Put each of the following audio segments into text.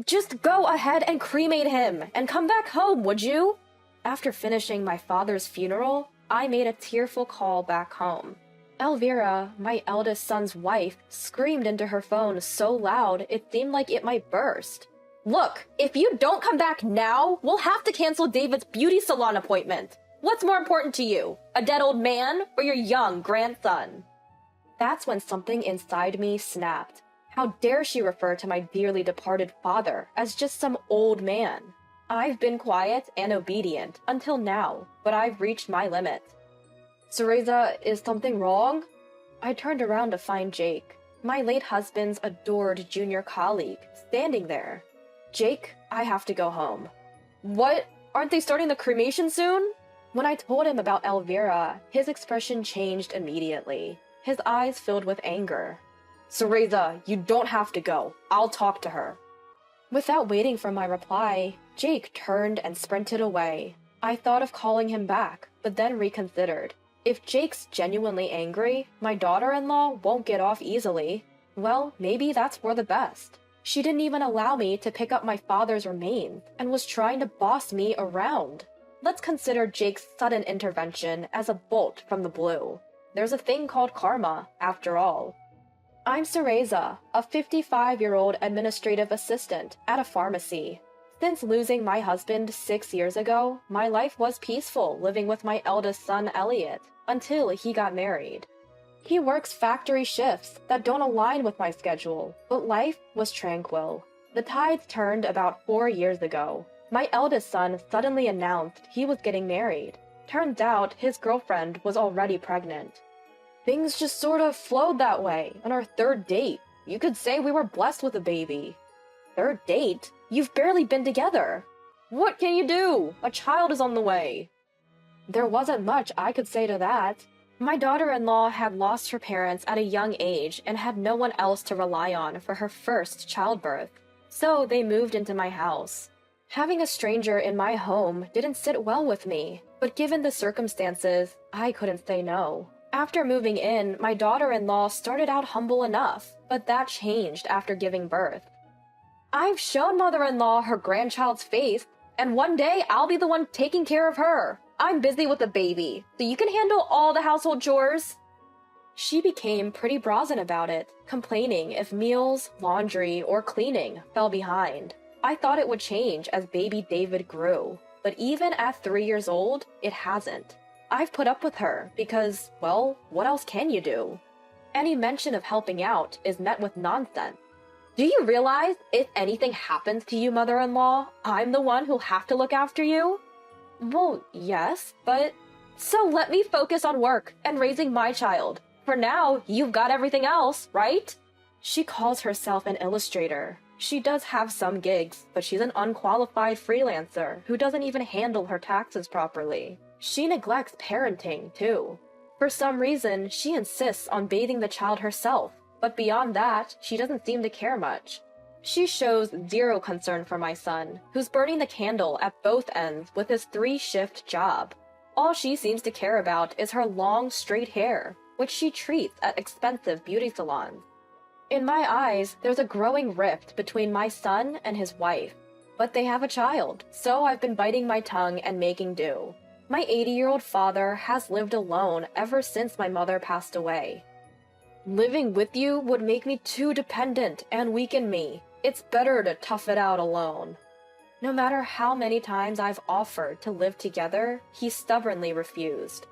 Just go ahead and cremate him and come back home, would you? After finishing my father's funeral, I made a tearful call back home. Elvira, my eldest son's wife, screamed into her phone so loud it seemed like it might burst. Look, if you don't come back now, we'll have to cancel David's beauty salon appointment. What's more important to you, a dead old man or your young grandson? That's when something inside me snapped. How dare she refer to my dearly departed father as just some old man? I've been quiet and obedient until now, but I've reached my limit. Cereza, is something wrong? I turned around to find Jake, my late husband's adored junior colleague, standing there. Jake, I have to go home. What? Aren't they starting the cremation soon? When I told him about Elvira, his expression changed immediately. His eyes filled with anger. Cereza, you don't have to go. I'll talk to her. Without waiting for my reply, Jake turned and sprinted away. I thought of calling him back, but then reconsidered. If Jake's genuinely angry, my daughter-in-law won't get off easily. Well, maybe that's for the best. She didn't even allow me to pick up my father's remains and was trying to boss me around. Let's consider Jake's sudden intervention as a bolt from the blue. There's a thing called karma, after all. I'm Cereza, a 55-year-old administrative assistant at a pharmacy. Since losing my husband 6 years ago, my life was peaceful living with my eldest son Elliot until he got married. He works factory shifts that don't align with my schedule, but life was tranquil. The tides turned about 4 years ago. My eldest son suddenly announced he was getting married. Turns out his girlfriend was already pregnant. Things just sort of flowed that way on our third date. You could say we were blessed with a baby. Third date? You've barely been together. What can you do? A child is on the way. There wasn't much I could say to that. My daughter-in-law had lost her parents at a young age and had no one else to rely on for her first childbirth. So they moved into my house. Having a stranger in my home didn't sit well with me, but given the circumstances, I couldn't say no. After moving in, my daughter-in-law started out humble enough, but that changed after giving birth. I've shown mother-in-law her grandchild's face, and one day I'll be the one taking care of her. I'm busy with the baby, so you can handle all the household chores. She became pretty brazen about it, complaining if meals, laundry, or cleaning fell behind. I thought it would change as baby David grew, but even at 3 years old, it hasn't. I've put up with her because, well, what else can you do? Any mention of helping out is met with nonsense. Do you realize if anything happens to you, mother-in-law, I'm the one who'll have to look after you? Well, yes, but... So let me focus on work and raising my child. For now, you've got everything else, right? She calls herself an illustrator. She does have some gigs, but she's an unqualified freelancer who doesn't even handle her taxes properly. She neglects parenting, too. For some reason, she insists on bathing the child herself, but beyond that, she doesn't seem to care much. She shows zero concern for my son, who's burning the candle at both ends with his 3-shift job. All she seems to care about is her long, straight hair, which she treats at expensive beauty salons. In my eyes, there's a growing rift between my son and his wife. But they have a child, so I've been biting my tongue and making do. My 80-year-old father has lived alone ever since my mother passed away. Living with you would make me too dependent and weaken me. It's better to tough it out alone. No matter how many times I've offered to live together, he stubbornly refused.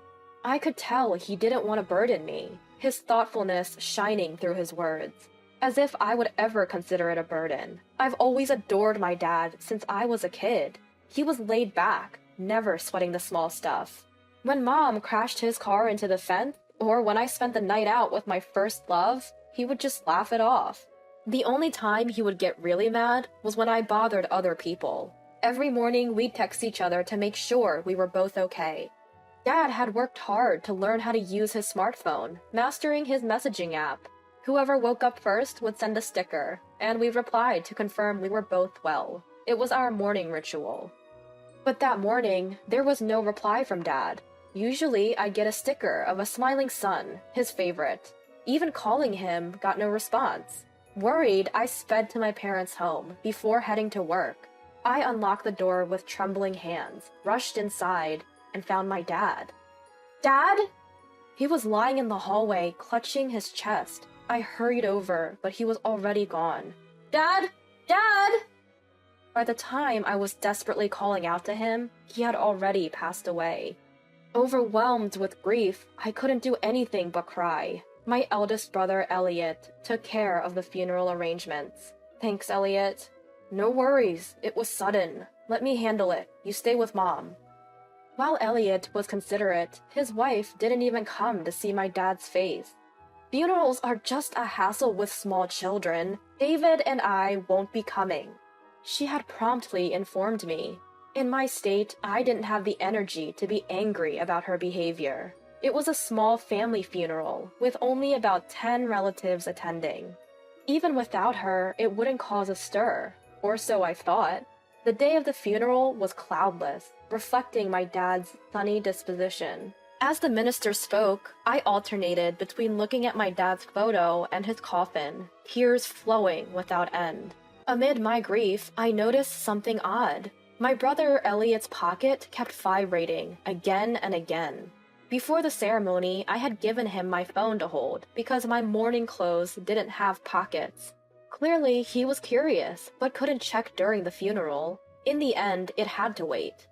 I could tell he didn't want to burden me, his thoughtfulness shining through his words. As if I would ever consider it a burden. I've always adored my dad since I was a kid. He was laid back, never sweating the small stuff. When Mom crashed his car into the fence, or when I spent the night out with my first love, he would just laugh it off. The only time he would get really mad was when I bothered other people. Every morning we'd text each other to make sure we were both okay. Dad had worked hard to learn how to use his smartphone, mastering his messaging app. Whoever woke up first would send a sticker, and we replied to confirm we were both well. It was our morning ritual. But that morning, there was no reply from Dad. Usually, I'd get a sticker of a smiling sun, his favorite. Even calling him got no response. Worried, I sped to my parents' home before heading to work. I unlocked the door with trembling hands, rushed inside, and found my dad. Dad? He was lying in the hallway, clutching his chest. I hurried over, but he was already gone. Dad? Dad? By the time I was desperately calling out to him, he had already passed away. Overwhelmed with grief, I couldn't do anything but cry. My eldest brother, Elliot, took care of the funeral arrangements. Thanks, Elliot. No worries, it was sudden. Let me handle it. You stay with Mom. While Elliot was considerate, his wife didn't even come to see my dad's face. Funerals are just a hassle with small children. David and I won't be coming. She had promptly informed me. In my state, I didn't have the energy to be angry about her behavior. It was a small family funeral, with only about 10 relatives attending. Even without her, it wouldn't cause a stir, or so I thought. The day of the funeral was cloudless, reflecting my dad's sunny disposition. As the minister spoke, I alternated between looking at my dad's photo and his coffin, tears flowing without end. Amid my grief, I noticed something odd. My brother Elliot's pocket kept vibrating again and again. Before the ceremony, I had given him my phone to hold because my mourning clothes didn't have pockets. Clearly, he was curious, but couldn't check during the funeral. In the end, it had to wait.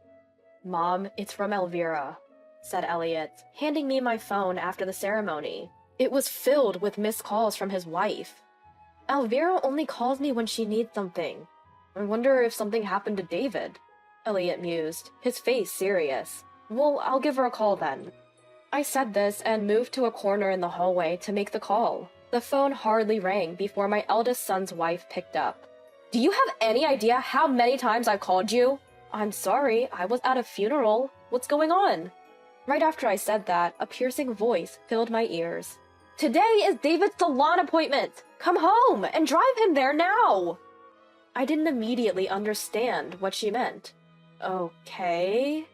Mom, it's from Elvira, said Elliot, handing me my phone after the ceremony. It was filled with missed calls from his wife. Elvira only calls me when she needs something. I wonder if something happened to David, Elliot mused, his face serious. Well, I'll give her a call then. I said this and moved to a corner in the hallway to make the call. The phone hardly rang before my eldest son's wife picked up. Do you have any idea how many times I've called you? I'm sorry, I was at a funeral. What's going on? Right after I said that, a piercing voice filled my ears. Today is David's salon appointment! Come home and drive him there now! I didn't immediately understand what she meant. Okay.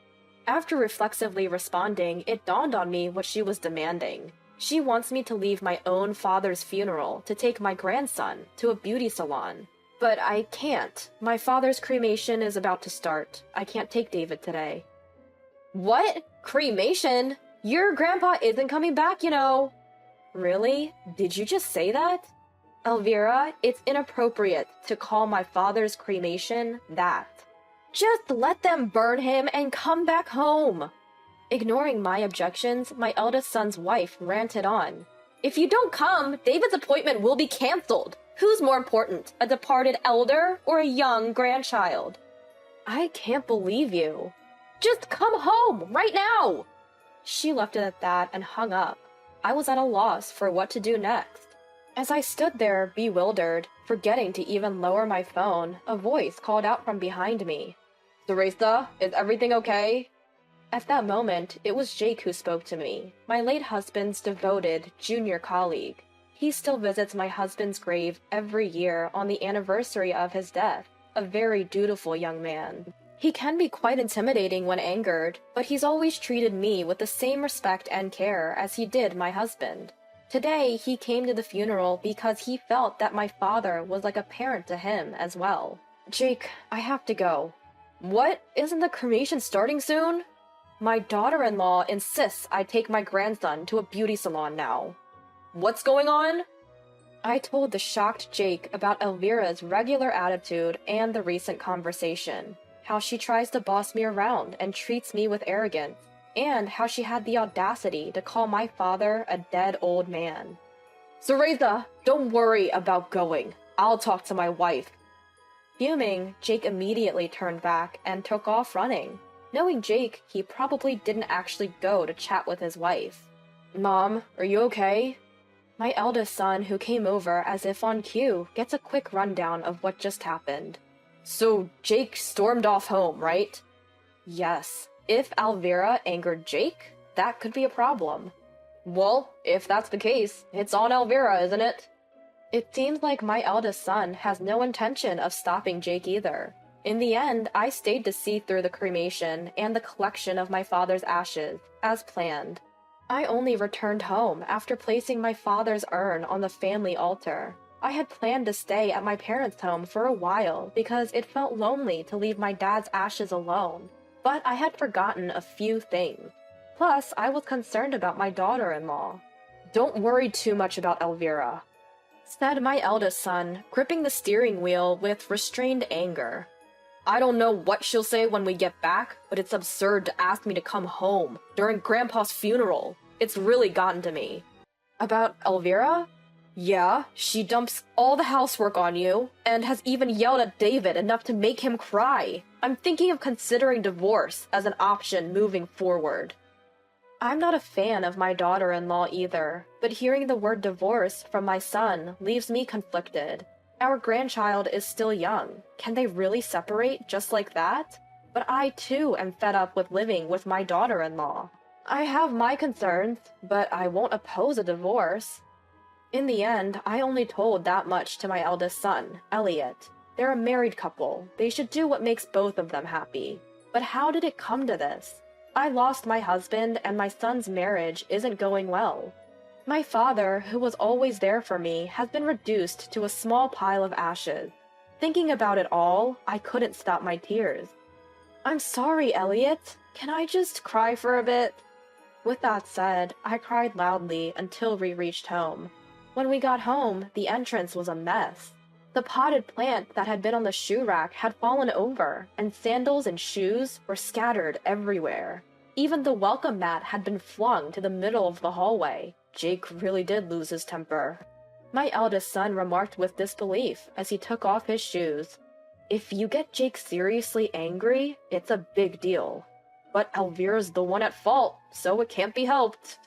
After reflexively responding, it dawned on me what she was demanding. She wants me to leave my own father's funeral to take my grandson to a beauty salon. But I can't. My father's cremation is about to start. I can't take David today. What? Cremation? Your grandpa isn't coming back, you know. Really? Did you just say that? Elvira, it's inappropriate to call my father's cremation that. Just let them burn him and come back home. Ignoring my objections, my eldest son's wife ranted on. If you don't come, David's appointment will be canceled. Who's more important, a departed elder or a young grandchild? I can't believe you. Just come home, right now! She left it at that and hung up. I was at a loss for what to do next. As I stood there, bewildered, forgetting to even lower my phone, a voice called out from behind me. Teresa, is everything okay? At that moment, it was Jake who spoke to me, my late husband's devoted junior colleague. He still visits my husband's grave every year on the anniversary of his death, a very dutiful young man. He can be quite intimidating when angered, but he's always treated me with the same respect and care as he did my husband. Today, he came to the funeral because he felt that my father was like a parent to him as well. Jake, I have to go. What? Isn't the cremation starting soon? My daughter-in-law insists I take my grandson to a beauty salon now. What's going on? I told the shocked Jake about Elvira's regular attitude and the recent conversation, how she tries to boss me around and treats me with arrogance, and how she had the audacity to call my father a dead old man. Teresa, don't worry about going. I'll talk to my wife. Fuming, Jake immediately turned back and took off running. Knowing Jake, he probably didn't actually go to chat with his wife. Mom, are you okay? My eldest son, who came over as if on cue, gets a quick rundown of what just happened. So Jake stormed off home, right? Yes. If Elvira angered Jake, that could be a problem. Well, if that's the case, it's on Elvira, isn't it? It seems like my eldest son has no intention of stopping Jake either. In the end, I stayed to see through the cremation and the collection of my father's ashes, as planned. I only returned home after placing my father's urn on the family altar. I had planned to stay at my parents' home for a while because it felt lonely to leave my dad's ashes alone, but I had forgotten a few things. Plus, I was concerned about my daughter-in-law. "Don't worry too much about Elvira," said my eldest son, gripping the steering wheel with restrained anger. "I don't know what she'll say when we get back, but it's absurd to ask me to come home during Grandpa's funeral. It's really gotten to me." "About Elvira?" "Yeah, she dumps all the housework on you, and has even yelled at David enough to make him cry. I'm thinking of considering divorce as an option moving forward." I'm not a fan of my daughter-in-law either, but hearing the word divorce from my son leaves me conflicted. Our grandchild is still young. Can they really separate just like that? But I too am fed up with living with my daughter-in-law. I have my concerns, but I won't oppose a divorce. In the end, I only told that much to my eldest son, Elliot. They're a married couple. They should do what makes both of them happy. But how did it come to this? I lost my husband, and my son's marriage isn't going well. My father, who was always there for me, has been reduced to a small pile of ashes. Thinking about it all, I couldn't stop my tears. "I'm sorry, Elliot. Can I just cry for a bit?" With that said, I cried loudly until we reached home. When we got home, the entrance was a mess. The potted plant that had been on the shoe rack had fallen over, and sandals and shoes were scattered everywhere. Even the welcome mat had been flung to the middle of the hallway. Jake really did lose his temper. My eldest son remarked with disbelief as he took off his shoes. "If you get Jake seriously angry, it's a big deal. But Elvira's the one at fault, so it can't be helped."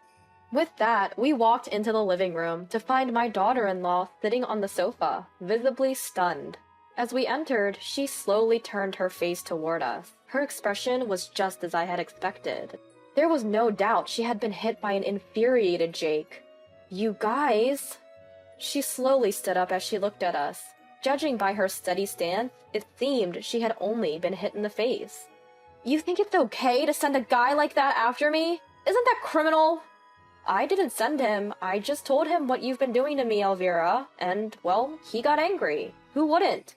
With that, we walked into the living room to find my daughter-in-law sitting on the sofa, visibly stunned. As we entered, she slowly turned her face toward us. Her expression was just as I had expected. There was no doubt she had been hit by an infuriated Jake. "You guys..." She slowly stood up as she looked at us. Judging by her steady stance, it seemed she had only been hit in the face. "You think it's okay to send a guy like that after me? Isn't that criminal?" "I didn't send him. I just told him what you've been doing to me, Elvira, and, well, he got angry. Who wouldn't?"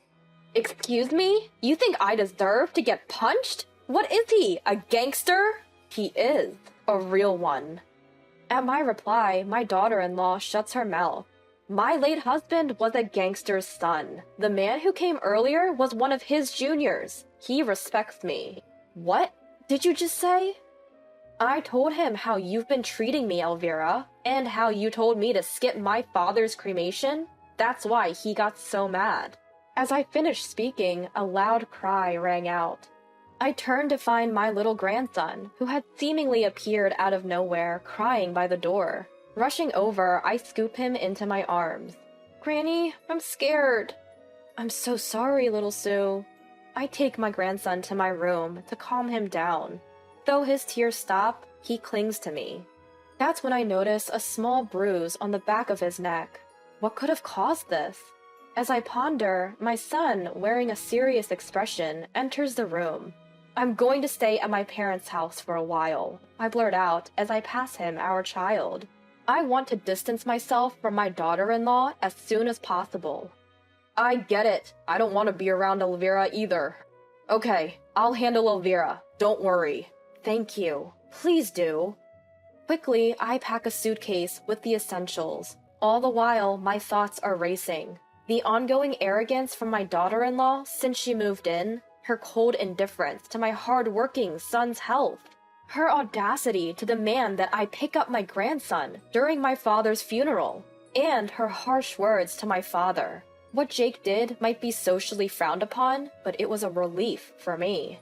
"Excuse me? You think I deserve to get punched? What is he, a gangster?" "He is. A real one." At my reply, my daughter-in-law shuts her mouth. "My late husband was a gangster's son. The man who came earlier was one of his juniors. He respects me." "What did you just say?" "I told him how you've been treating me, Elvira, and how you told me to skip my father's cremation. That's why he got so mad." As I finished speaking, a loud cry rang out. I turned to find my little grandson, who had seemingly appeared out of nowhere, crying by the door. Rushing over, I scoop him into my arms. "Granny, I'm scared." "I'm so sorry, little Sue." I take my grandson to my room to calm him down. Though his tears stop, he clings to me. That's when I notice a small bruise on the back of his neck. What could have caused this? As I ponder, my son, wearing a serious expression, enters the room. "I'm going to stay at my parents' house for a while," I blurt out as I pass him our child. I want to distance myself from my daughter-in-law as soon as possible. "I get it. I don't want to be around Elvira either." "Okay, I'll handle Elvira. Don't worry." "Thank you. Please do." Quickly, I pack a suitcase with the essentials. All the while, my thoughts are racing. The ongoing arrogance from my daughter-in-law since she moved in, her cold indifference to my hard-working son's health, her audacity to demand that I pick up my grandson during my father's funeral, and her harsh words to my father. What Jake did might be socially frowned upon, but it was a relief for me.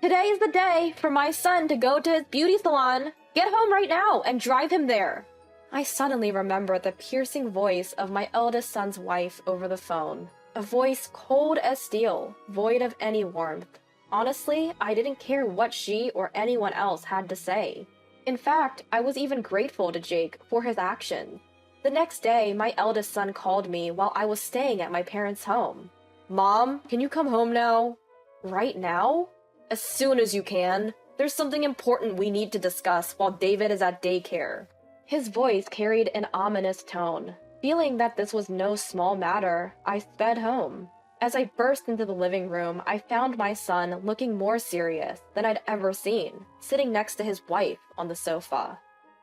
"Today is the day for my son to go to his beauty salon. Get home right now and drive him there." I suddenly remember the piercing voice of my eldest son's wife over the phone. A voice cold as steel, void of any warmth. Honestly, I didn't care what she or anyone else had to say. In fact, I was even grateful to Jake for his actions. The next day, my eldest son called me while I was staying at my parents' home. "Mom, can you come home now?" "Right now?" "As soon as you can. There's something important we need to discuss while David is at daycare." His voice carried an ominous tone. Feeling that this was no small matter, I sped home. As I burst into the living room, I found my son looking more serious than I'd ever seen, sitting next to his wife on the sofa.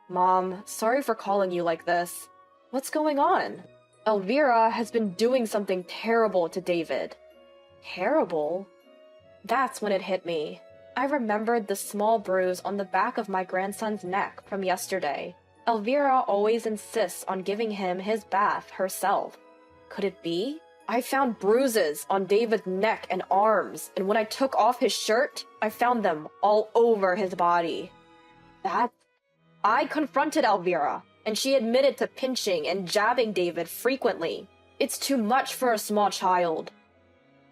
"Mom, sorry for calling you like this. What's going on?" "Elvira has been doing something terrible to David." "Terrible?" That's when it hit me. I remembered the small bruise on the back of my grandson's neck from yesterday. Elvira always insists on giving him his bath herself. Could it be? I found bruises on David's neck and arms, and when I took off his shirt, I found them all over his body. I confronted Elvira, and she admitted to pinching and jabbing David frequently. It's too much for a small child.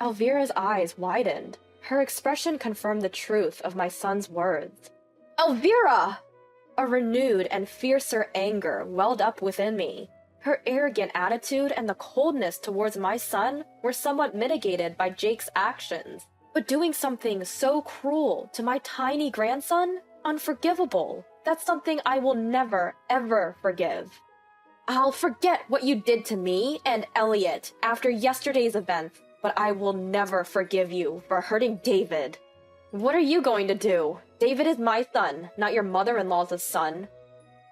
Elvira's eyes widened. Her expression confirmed the truth of my son's words. "Elvira!" A renewed and fiercer anger welled up within me. Her arrogant attitude and the coldness towards my son were somewhat mitigated by Jake's actions. But doing something so cruel to my tiny grandson? Unforgivable. That's something I will never, ever forgive. I'll forget what you did to me and Elliot after yesterday's events, but I will never forgive you for hurting David. What are you going to do? David is my son, not your mother-in-law's son.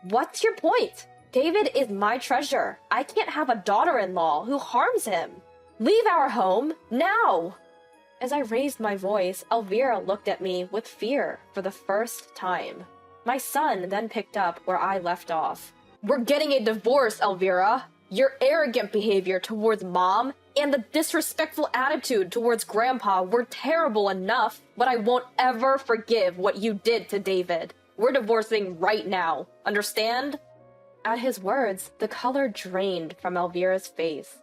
What's your point? David is my treasure. I can't have a daughter-in-law who harms him. Leave our home, now! As I raised my voice, Elvira looked at me with fear for the first time. My son then picked up where I left off. We're getting a divorce, Elvira. Your arrogant behavior towards Mom and the disrespectful attitude towards Grandpa were terrible enough, but I won't ever forgive what you did to David. We're divorcing right now. Understand? At his words, the color drained from Elvira's face.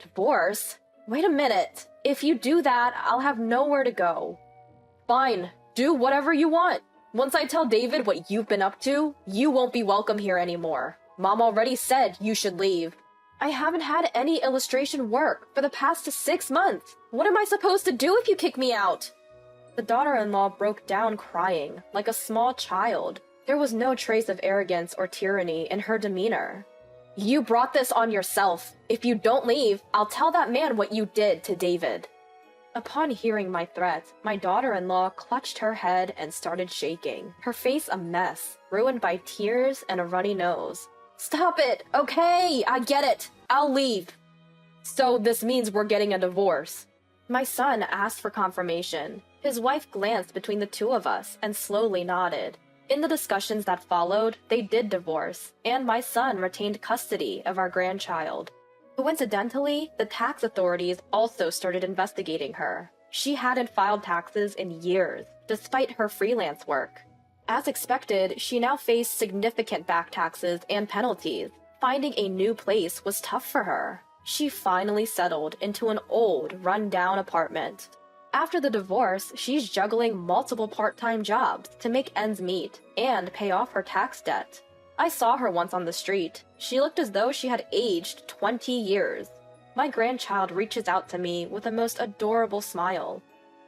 Divorce? Wait a minute. If you do that, I'll have nowhere to go. Fine. Do whatever you want. Once I tell David what you've been up to, you won't be welcome here anymore. Mom already said you should leave. I haven't had any illustration work for the past 6 months. What am I supposed to do if you kick me out? The daughter-in-law broke down crying, like a small child. There was no trace of arrogance or tyranny in her demeanor. You brought this on yourself. If you don't leave, I'll tell that man what you did to David. Upon hearing my threat, my daughter-in-law clutched her head and started shaking, her face a mess, ruined by tears and a runny nose. Stop it! Okay, I get it. I'll leave. So this means we're getting a divorce. My son asked for confirmation. His wife glanced between the two of us and slowly nodded. In the discussions that followed, they did divorce, and my son retained custody of our grandchild. Coincidentally, the tax authorities also started investigating her. She hadn't filed taxes in years, despite her freelance work. As expected, she now faced significant back taxes and penalties. Finding a new place was tough for her. She finally settled into an old, run-down apartment. After the divorce, she's juggling multiple part-time jobs to make ends meet and pay off her tax debt. I saw her once on the street. She looked as though she had aged 20 years. My grandchild reaches out to me with the most adorable smile.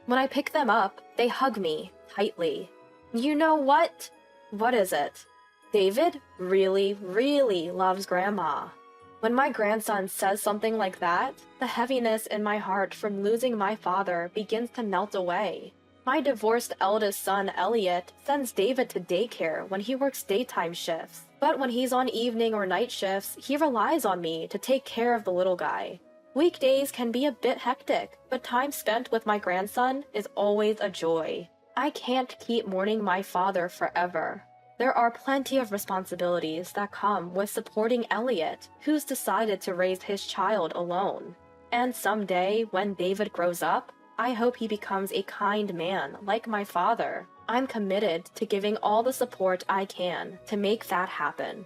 When I pick them up, they hug me tightly. You know what? What is it? David really, really loves Grandma. When my grandson says something like that, the heaviness in my heart from losing my father begins to melt away. My divorced eldest son, Elliot, sends David to daycare when he works daytime shifts. But when he's on evening or night shifts, he relies on me to take care of the little guy. Weekdays can be a bit hectic, but time spent with my grandson is always a joy. I can't keep mourning my father forever. There are plenty of responsibilities that come with supporting Elliot, who's decided to raise his child alone. And someday, when David grows up, I hope he becomes a kind man like my father. I'm committed to giving all the support I can to make that happen.